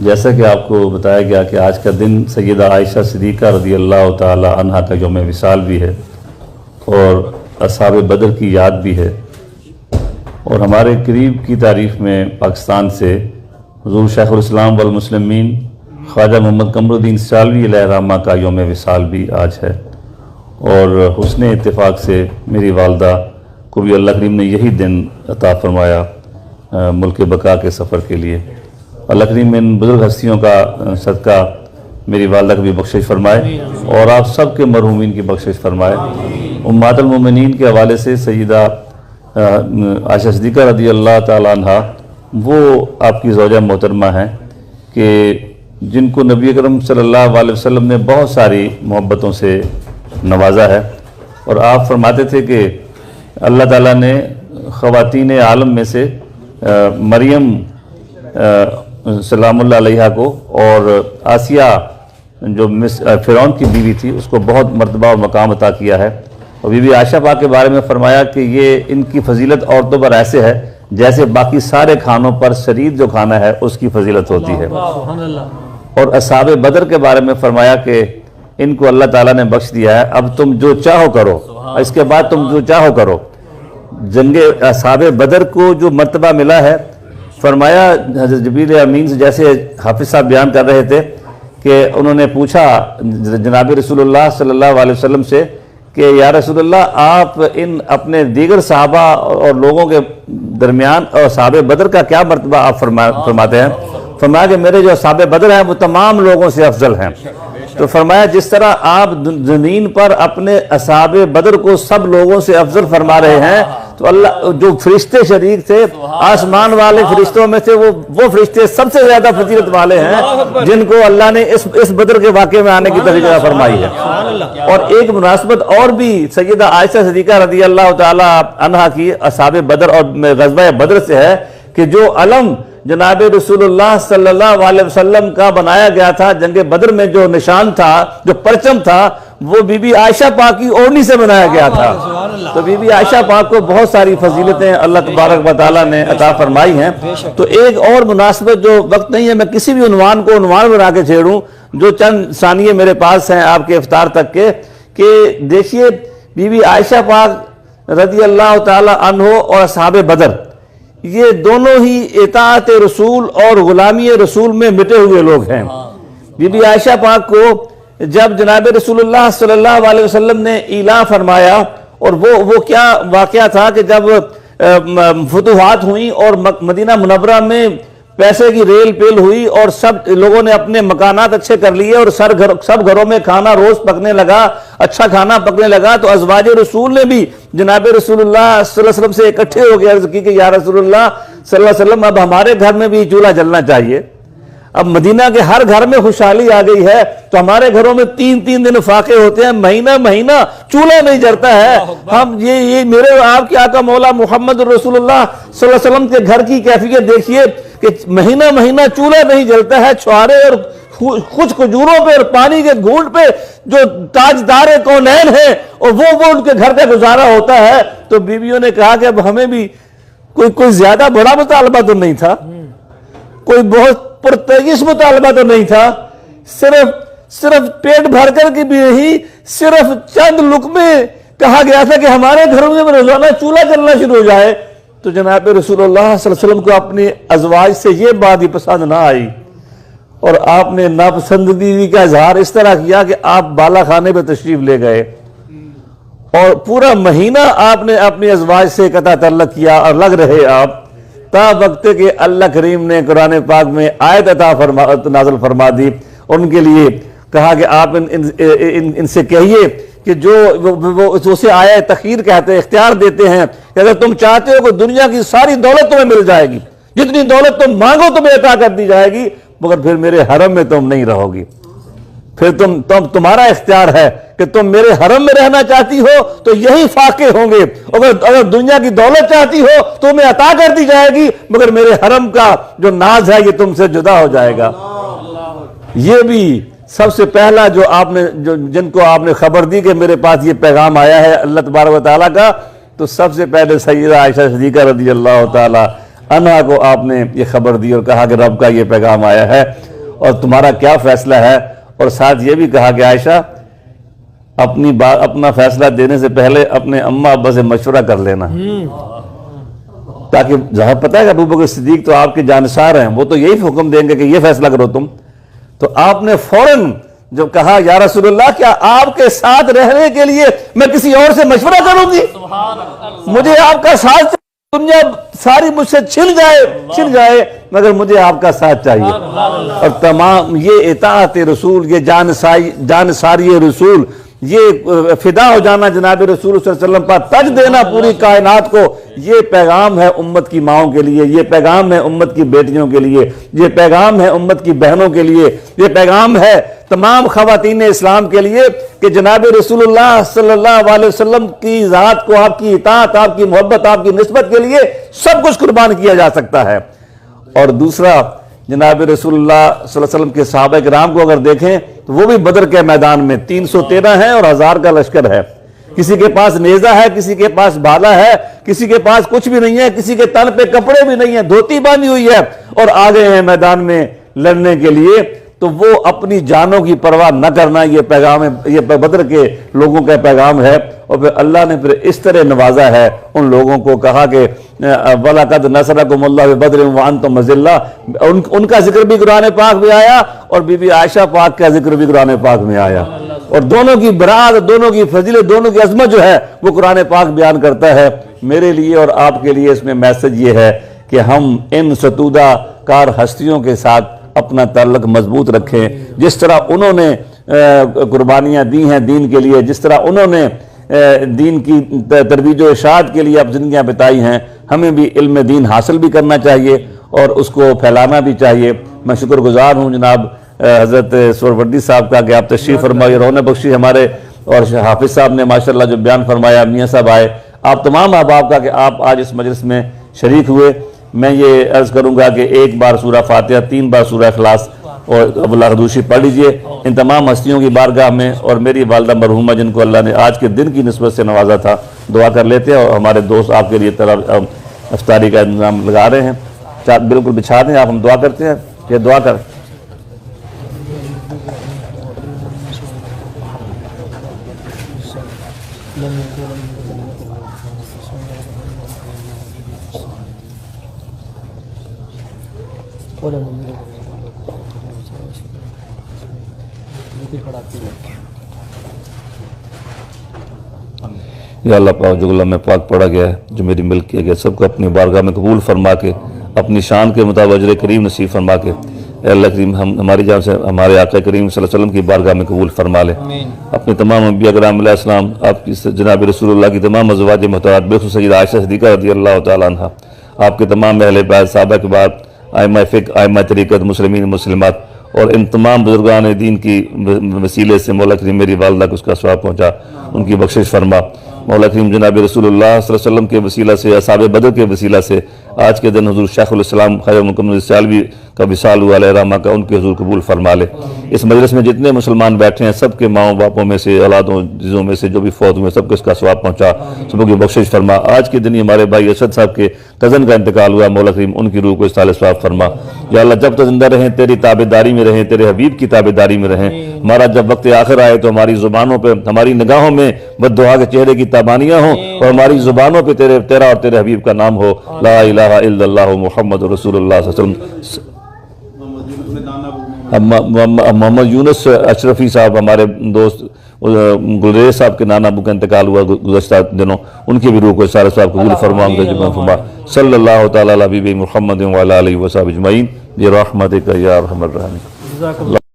جیسا کہ آپ کو بتایا گیا کہ آج کا دن سیدہ عائشہ صدیقہ رضی اللہ تعالی عنہا کا یوم وصال بھی ہے اور اصحاب بدر کی یاد بھی ہے، اور ہمارے قریب کی تاریخ میں پاکستان سے حضور شیخ الاسلام والمسلمین خواجہ محمد قمر الدین سالوی علیہ الرحمہ کا یوم وصال بھی آج ہے، اور حسن اتفاق سے میری والدہ کو بھی اللہ کریم نے یہی دن عطا فرمایا ملک بقا کے سفر کے لیے۔ اللہ کریم ان بزرگ ہستیوں کا صدقہ میری والدہ کو بھی بخشش فرمائے اور آپ سب کے مرحومین کی بخشش فرمائے۔ امہات المومنین کے حوالے سے سیدہ عائشہ صدیقہ رضی اللہ تعالیٰ عنہ وہ آپ کی زوجہ محترمہ ہیں کہ جن کو نبی اکرم صلی اللہ علیہ وسلم نے بہت ساری محبتوں سے نوازا ہے، اور آپ فرماتے تھے کہ اللہ تعالیٰ نے خواتین عالم میں سے مریم سلام اللہ علیہا کو اور آسیہ جو فرعون کی بیوی تھی اس کو بہت مرتبہ اور مقام عطا کیا ہے، اور بی بی عائشہ پاک کے بارے میں فرمایا کہ یہ ان کی فضیلت عورتوں پر ایسے ہے جیسے باقی سارے کھانوں پر شرید جو کھانا ہے اس کی فضیلت ہوتی ہے۔ اور اصحاب بدر کے بارے میں فرمایا کہ ان کو اللہ تعالیٰ نے بخش دیا ہے، اب تم جو چاہو کرو، اس کے بعد تم جو چاہو کرو۔ جنگ اصحاب بدر کو جو مرتبہ ملا ہے، فرمایا حضرت جبریل امین سے، جیسے حافظ صاحب بیان کر رہے تھے کہ انہوں نے پوچھا جناب رسول اللہ صلی اللہ علیہ وسلم سے کہ یا رسول اللہ آپ ان اپنے دیگر صحابہ اور لوگوں کے درمیان اور اصحاب بدر کا کیا مرتبہ آپ فرماتے ہیں؟ فرمایا کہ میرے جو اصحاب بدر ہیں وہ تمام لوگوں سے افضل ہیں۔ تو فرمایا جس طرح آپ زمین پر اپنے اصحاب بدر کو سب لوگوں سے افضل فرما رہے ہیں، تو اللہ جو فرشتے شریک تھے آسمان والے فرشتوں میں سے وہ فرشتے سب سے زیادہ فضیلت والے ہیں جن کو اللہ نے اس بدر کے واقعے میں آنے کی توفیق فرمائی ہے۔ اور ایک مناسبت اور بھی سیدہ عائشہ صدیقہ رضی اللہ تعالی عنہا کی اصحاب بدر اور غزوہ بدر سے ہے کہ جو علم جناب رسول اللہ صلی اللہ علیہ وسلم کا بنایا گیا تھا جنگ بدر میں، جو نشان تھا، جو پرچم تھا، وہ بی بی عائشہ پاک کی اوڑھنی سے بنایا گیا تھا۔ تو بی بی عائشہ پاک کو بہت ساری فضیلتیں اللہ تبارک و تعالیٰ نے عطا فرمائی ہیں۔ تو ایک اور مناسبت، جو وقت نہیں ہے میں کسی بھی عنوان کو عنوان بنا کے چھیڑوں، جو چند ثانیے میرے پاس ہیں آپ کے افطار تک کے، کہ دیکھیے بی بی عائشہ پاک رضی اللہ تعالیٰ عنہ اور اصحاب بدر، یہ دونوں ہی اطاعت رسول اور غلامی رسول میں مٹے ہوئے لوگ ہیں۔ بی بی عائشہ پاک کو جب جناب رسول اللہ صلی اللہ علیہ وسلم نے اعلان فرمایا، اور وہ کیا واقعہ تھا کہ جب فتوحات ہوئیں اور مدینہ منورہ میں پیسے کی ریل پیل ہوئی اور سب لوگوں نے اپنے مکانات اچھے کر لیے اور سب گھروں میں کھانا روز پکنے لگا، اچھا کھانا پکنے لگا، تو ازواج رسول نے بھی جناب رسول اللہ صلی اللہ علیہ وسلم سے اکٹھے ہو گئے، عرض کی کہ یا رسول اللہ صلی اللہ علیہ وسلم اب ہمارے گھر میں بھی چولہا جلنا چاہیے۔ اب مدینہ کے ہر گھر میں خوشحالی آ گئی ہے، تو ہمارے گھروں میں 3 دن فاقے ہوتے ہیں، مہینہ چولہا نہیں جلتا ہے۔ ہم یہ میرے آپ کے آقا مولا محمد رسول اللہ صلی اللہ علیہ وسلم کے گھر کی کیفیت دیکھیے کہ مہینہ چولہا نہیں جلتا ہے، چھوارے اور کچھ کھجوروں پہ اور پانی کے گھونٹ پہ جو تاجدار کونین ہیں اور وہ ان کے گھر کا گزارا ہوتا ہے۔ تو بیویوں نے کہا کہ اب ہمیں بھی کوئی زیادہ بڑا مطالبہ تو نہیں تھا، کوئی بہت پرتعیش مطالبہ تو نہیں تھا، صرف پیٹ بھر کر کے بھی نہیں، صرف چند لقمے کہا گیا تھا کہ ہمارے گھروں میں روزانہ چولہا جلنا شروع ہو جائے۔ تو جناب رسول اللہ صلی اللہ علیہ وسلم کو اپنی ازواج سے یہ بات ہی پسند نہ آئی، اور آپ نے ناپسندیدگی کا اظہار اس طرح کیا کہ آپ بالا خانے پہ تشریف لے گئے، اور پورا مہینہ آپ نے اپنی ازواج سے قطع تعلق کیا، اور لگ رہے آپ تا وقت کہ اللہ کریم نے قرآن پاک میں آیت نازل فرما دی، ان کے لیے کہا کہ آپ ان سے کہیے کہ جو اسے آیا تخیر کہتے ہیں، اختیار دیتے ہیں کہ اگر تم چاہتے ہو کہ دنیا کی ساری دولت تمہیں مل جائے گی، جتنی دولت تم مانگو تمہیں عطا کر دی جائے گی، مگر پھر میرے حرم میں تم نہیں رہو گی، پھر تمہارا اختیار ہے کہ تم میرے حرم میں رہنا چاہتی ہو تو یہی فاقے ہوں گے، اگر دنیا کی دولت چاہتی ہو تو تمہیں عطا کر دی جائے گی، مگر میرے حرم کا جو ناز ہے یہ تم سے جدا ہو جائے گا۔ یہ بھی سب سے پہلا جو جن کو آپ نے خبر دی کہ میرے پاس یہ پیغام آیا ہے اللہ تبارک و تعالیٰ کا، تو سب سے پہلے سیدہ عائشہ صدیقہ رضی اللہ تعالی عنہا کو آپ نے یہ خبر دی اور کہا کہ رب کا یہ پیغام آیا ہے۔ اور تمہارا کیا فیصلہ ہے؟ اور ساتھ یہ بھی کہا کہ عائشہ اپنا فیصلہ دینے سے پہلے اپنے اماں ابا سے مشورہ کر لینا، تاکہ جہاں پتہ ہے کہ ابو بکر صدیق تو آپ کے جانسار ہیں، وہ تو یہی حکم دیں گے کہ یہ فیصلہ کرو تم، تو آپ نے فوراً جو کہا یا رسول اللہ کیا آپ کے ساتھ رہنے کے لیے میں کسی اور سے مشورہ کروں گی؟ مجھے آپ کا ساتھ، دنیا ساری مجھ سے چھن جائے مگر مجھے آپ کا ساتھ چاہیے۔ اور تمام یہ اطاعت رسول، یہ جانساری رسول، یہ فدا ہو جانا جناب رسول صلی اللہ علیہ وسلم پر، تج دینا پوری کائنات کو، یہ پیغام ہے امت کی ماؤں کے لیے، یہ پیغام ہے امت کی بیٹیوں کے لیے، یہ پیغام ہے امت کی بہنوں کے لیے، یہ پیغام ہے تمام خواتین اسلام کے لیے کہ جناب رسول اللہ صلی اللہ علیہ وسلم کی ذات کو، آپ کی اطاعت، آپ کی محبت، آپ کی نسبت کے لیے سب کچھ قربان کیا جا سکتا ہے۔ اور دوسرا، جناب رسول اللہ صلی اللہ علیہ وسلم کے صحابہ کرام کو اگر دیکھیں تو وہ بھی بدر کے میدان میں 313 ہیں اور 1000 کا لشکر ہے، کسی کے پاس نیزہ ہے، کسی کے پاس بھالا ہے، کسی کے پاس کچھ بھی نہیں ہے، کسی کے تن پہ کپڑے بھی نہیں ہیں، دھوتی باندھی ہوئی ہے اور آ گئے ہیں میدان میں لڑنے کے لیے، تو وہ اپنی جانوں کی پرواہ نہ کرنا، یہ پیغام ہے، یہ بدر کے لوگوں کا پیغام ہے۔ اور پھر اللہ نے پھر اس طرح نوازا ہے ان لوگوں کو، کہا کہ وَلَقَدْ نَصَرَكُمُ اللَّهُ بِبَدْرٍ وَأَنْتُمْ أَذِلَّةٌ، ان کا ذکر بھی قرآن پاک میں آیا اور بی بی عائشہ پاک کا ذکر بھی قرآن پاک میں آیا، اور دونوں کی برات، دونوں کی فضیلت، دونوں کی عظمت جو ہے وہ قرآن پاک بیان کرتا ہے۔ میرے لیے اور آپ کے لیے اس میں میسج یہ ہے کہ ہم ان ستودہ کار ہستیوں کے ساتھ اپنا تعلق مضبوط رکھیں، جس طرح انہوں نے قربانیاں دی ہیں دین کے لیے، جس طرح انہوں نے دین کی ترویج و اشاعت کے لیے اب زندگیاں بتائی ہیں، ہمیں بھی علم دین حاصل بھی کرنا چاہیے اور اس کو پھیلانا بھی چاہیے۔ میں شکر گزار ہوں جناب حضرت سہروردی صاحب کا کہ آپ تشریف فرمائے، رونق بخشی ہمارے، اور حافظ صاحب نے ماشاءاللہ جو بیان فرمایا، میاں صاحب آئے، آپ تمام احباب کا کہ آپ آج اس مجلس میں شریک ہوئے۔ میں یہ عرض کروں گا کہ 1 بار سورہ فاتحہ، 3 بار سورہ اخلاص اور ابو العردوشی پڑھ لیجئے ان تمام ہستیوں کی بارگاہ میں، اور میری والدہ مرحومہ جن کو اللہ نے آج کے دن کی نسبت سے نوازا تھا، دعا کر لیتے ہیں، اور ہمارے دوست آپ کے لیے افطاری کا انتظام لگا رہے ہیں، بالکل بچھا دیں آپ، ہم دعا کرتے ہیں کہ دعا کر۔ یا اللہ پاک جو کلام پاک پڑھا گیا ہے، جو میری ملک کیا گیا، سب کو اپنی بارگاہ میں قبول فرما کے، اپنی شان کے مطابق اجر کریم نصیب فرما کے، اے اللہ کریم ہماری جان سے ہمارے آقا کریم صلی اللہ علیہ وسلم کی بارگاہ میں قبول فرما لے۔ اپنے تمام انبیاء کرام علیہ السلام، آپ کی جناب رسول اللہ کی تمام ازواج مطہرات، بخصوص سیدہ عائشہ صدیقہ رضی اللہ تعالیٰ عنہ، آپ کے تمام اہل بیت، صحابہ کے بعد ائمہ فقہ، ائمہ طریقت، مسلمین مسلمات، اور ان تمام بزرگان دین کی وسیلے سے مولا کریم میری والدہ کو اس کا ثواب پہنچا، ان کی بخشش فرما۔ مولا کریم جناب رسول اللہ صلی اللہ علیہ وسلم کے وسیلہ سے، اصحاب بدر کے وسیلہ سے آج کے دن حضور شیخ الاسلام خواجہ مکمل سالوی کا وصال ہوا علیہ رحمہ کا، ان کے حضور قبول فرما لے۔ اس مجلس میں جتنے مسلمان بیٹھے ہیں سب کے ماؤں باپوں میں سے، اولادوں عزیزوں میں سے جو بھی فوت ہوئے، سب کو اس کا ثواب پہنچا، سب کی بخشش فرما۔ آج کے دن ہمارے بھائی ارشد صاحب کے کزن کا انتقال ہوا، مولا کریم ان کی روح کو اصالہ ثواب فرما۔ یا اللہ جب تک زندہ رہیں تیری تابعداری میں رہیں، تیرے حبیب کی تابعداری میں رہیں، ہمارا جب وقت آخر آئے تو ہماری زبانوں پہ، ہماری نگاہوں میں بددعا کے چہرے کی تابانیاں ہوں، اور ہماری زبانوں پہ تیرا اور تیرے حبیب کا نام ہو، لا الہ الا اللہ محمد رسول اللہ صلی اللہ علیہ وسلم۔ محمد یونس اشرفی صاحب ہمارے دوست، گلریز صاحب کے نانا ابو کا انتقال ہوا گزشتہ دنوں، ان کی بھی روح کو سارے صاحب قبول فرما، صلی اللہ تعالیٰ علی حبیب محمد وعلی آلہ وصحبہ اجمعین برحمتک یا ارحم الراحمین۔